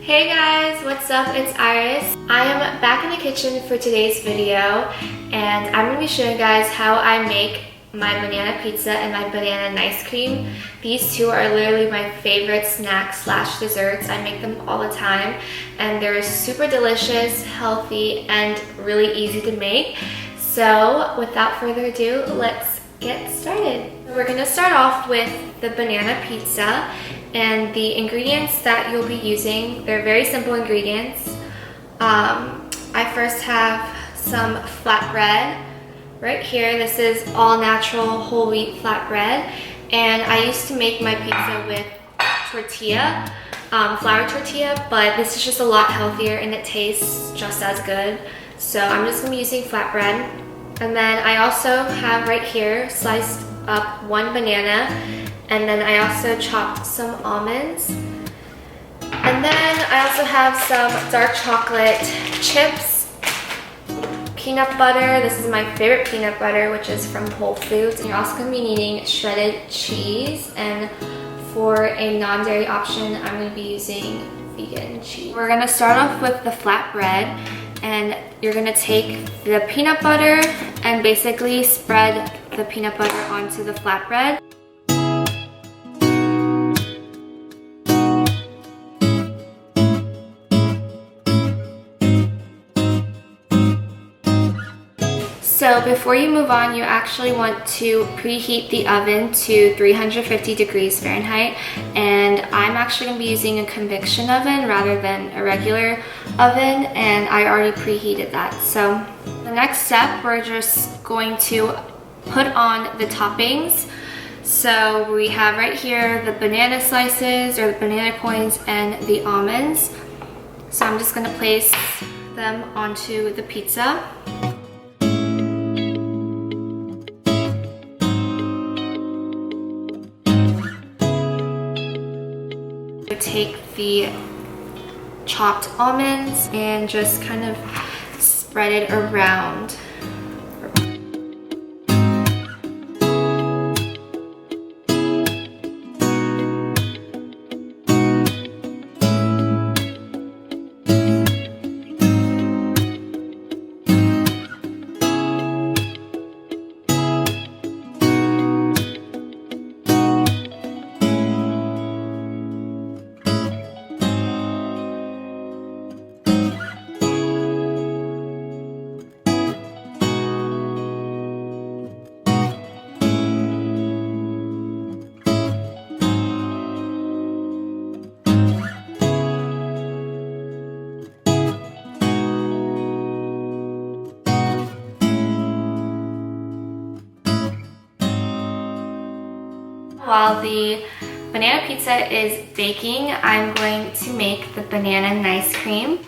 Hey guys, what's up? It's Iris. I am back in the kitchen for today's video and I'm going to be showing you guys how I make my banana pizza and my banana ice cream. These two are literally my favorite snacks slash desserts. I make them all the time and they're super delicious, healthy, and really easy to make. So without further ado, let's get started. We're going to start off with the banana pizza. And the ingredients that you'll be using, they're very simple ingredients. I first have some flatbread right here. This is all natural whole wheat flatbread. And I used to make my pizza with tortilla, flour tortilla, but this is just a lot healthier and it tastes just as good. So I'm just gonna be using flatbread. And then I also have right here sliced up one banana. And then I also chopped some almonds. And then I also have some dark chocolate chips, peanut butter. This is my favorite peanut butter, which is from Whole Foods. And you're also going to be needing shredded cheese. And for a non-dairy option, I'm going to be using vegan cheese. We're going to start off with the flatbread. And you're going to take the peanut butter and basically spread the peanut butter onto the flatbread. So before you move on, you actually want to preheat the oven to 350 degrees Fahrenheit. And I'm actually going to be using a convection oven rather than a regular oven. And I already preheated that. So the next step, we're just going to put on the toppings. So we have right here the banana slices or the banana coins and the almonds. So I'm just going to place them onto the pizza. Take the chopped almonds and just kind of spread it around. While the banana pizza is baking, I'm going to make the banana ice cream.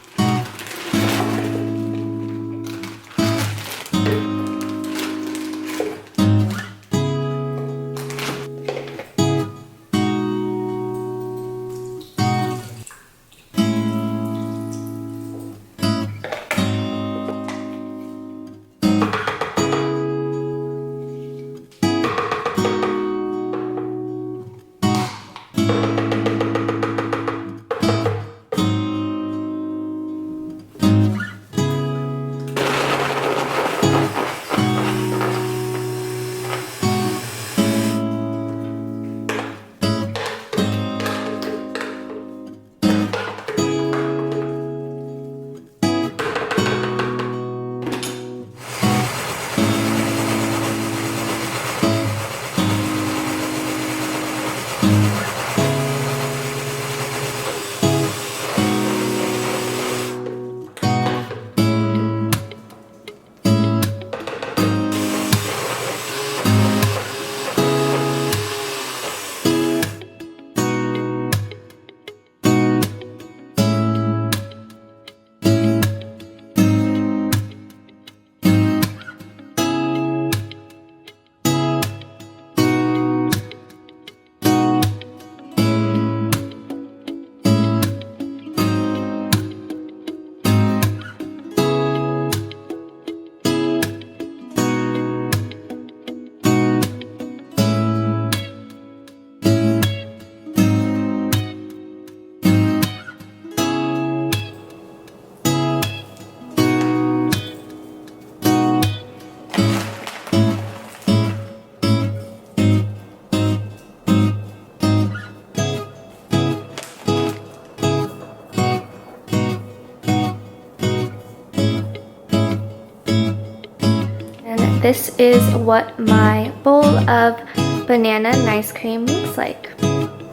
this is what my bowl of banana ice cream looks like.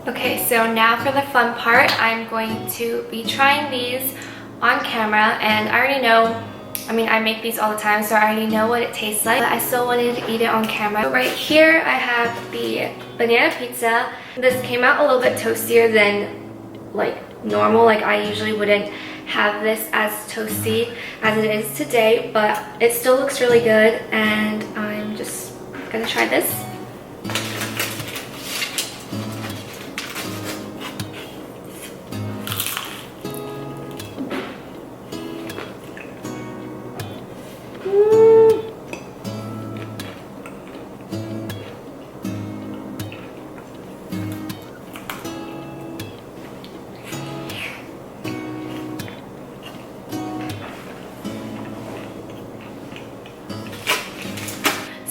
Okay, so now for the fun part, I'm going to be trying these on camera, and I already know, I make these all the time, so I already know what it tastes like, but I still wanted to eat it on camera. So right here I have the banana pizza. This came out a little bit toastier than like normal. Like I usually wouldn't have this as toasty as it is today, but it still looks really good, and I'm just gonna try this.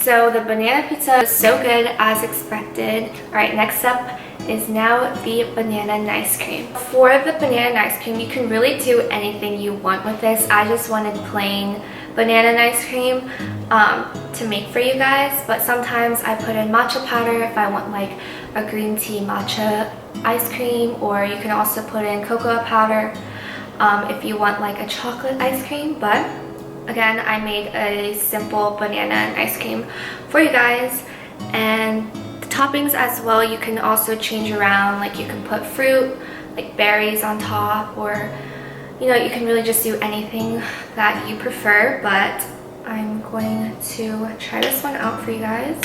So the banana pizza is so good as expected. Alright, next up is now the banana ice cream. For the banana ice cream, you can really do anything you want with this. I just wanted plain banana ice cream to make for you guys, but sometimes I put in matcha powder if I want like a green tea matcha ice cream, or you can also put in cocoa powder if you want like a chocolate ice cream. But again, I made a simple banana ice cream for you guys, and the toppings as well, you can also change around. Like you can put fruit, like berries on top, or you know, you can really just do anything that you prefer. But I'm going to try this one out for you guys.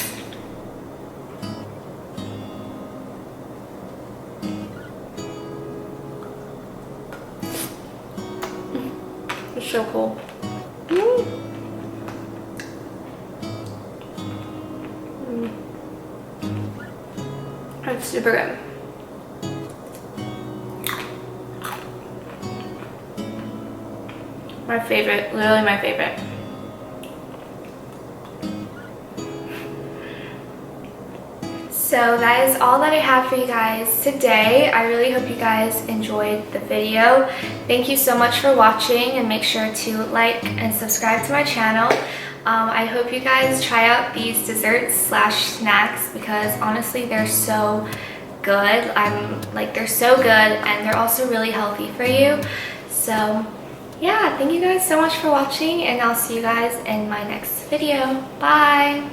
It's so cool. It's super good. My favorite, literally my favorite. So that is all that I have for you guys today. I really hope you guys enjoyed the video. Thank you so much for watching, and make sure to like and subscribe to my channel. I hope you guys try out these desserts slash snacks, because honestly they're so good. They're so good, and they're also really healthy for you. So yeah, thank you guys so much for watching, and I'll see you guys in my next video. Bye!